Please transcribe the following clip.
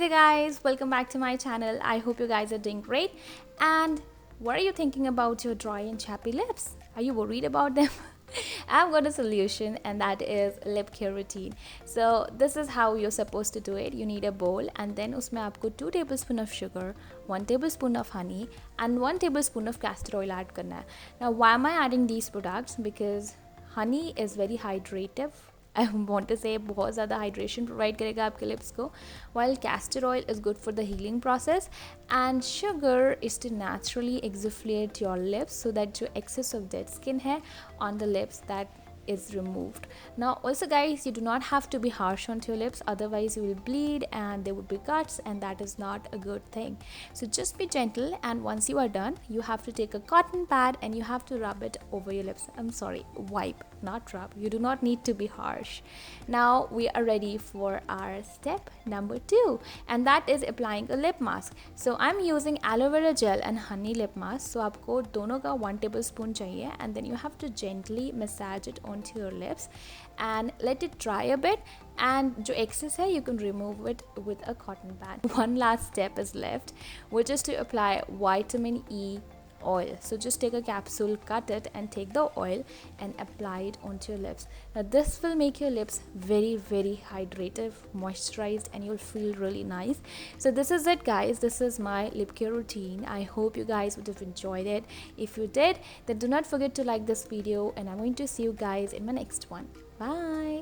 there guys, welcome back to my channel. I hope you guys are doing great. And what are you thinking about your dry and chappy lips? Are you worried about them? I've got a solution, and that is lip care routine. So this is how you're supposed to do it. You need a bowl, and then उसमें आपको 2 tablespoon of sugar, 1 tablespoon of honey, and 1 tablespoon of castor oil add करना है. Now why am I adding these products? Because honey is very hydrative. I want to say बहुत ज़्यादा hydration provide करेगा आपके lips को, while castor oil is good for the healing process, and sugar is to naturally exfoliate your lips so that जो excess of dead skin है on the lips that is removed. Now also guys, you do not have to be harsh onto your lips, otherwise you will bleed and there would be cuts, and that is not a good thing. So just be gentle, and once you are done, you have to take a cotton pad and you have to rub it over your lips. I'm sorry, wipe, not rub. You do not need to be harsh. Now we are ready for our step number 2, and that is applying a lip mask. So I'm using aloe vera gel and honey lip mask. So आपको दोनों का 1 tablespoon चाहिए, and then you have to gently massage it onto your lips and let it dry a bit, and जो excess है you can remove it with a cotton pad. One last step is left, which is to apply vitamin E oil. So just take a capsule, cut it, and take the oil and apply it onto your lips. Now this will make your lips very hydrated, moisturized, and you'll feel really nice. So this is it guys, this is my lip care routine. I hope you guys would have enjoyed it. If you did, then do not forget to like this video, and I'm going to see you guys in my next one. Bye.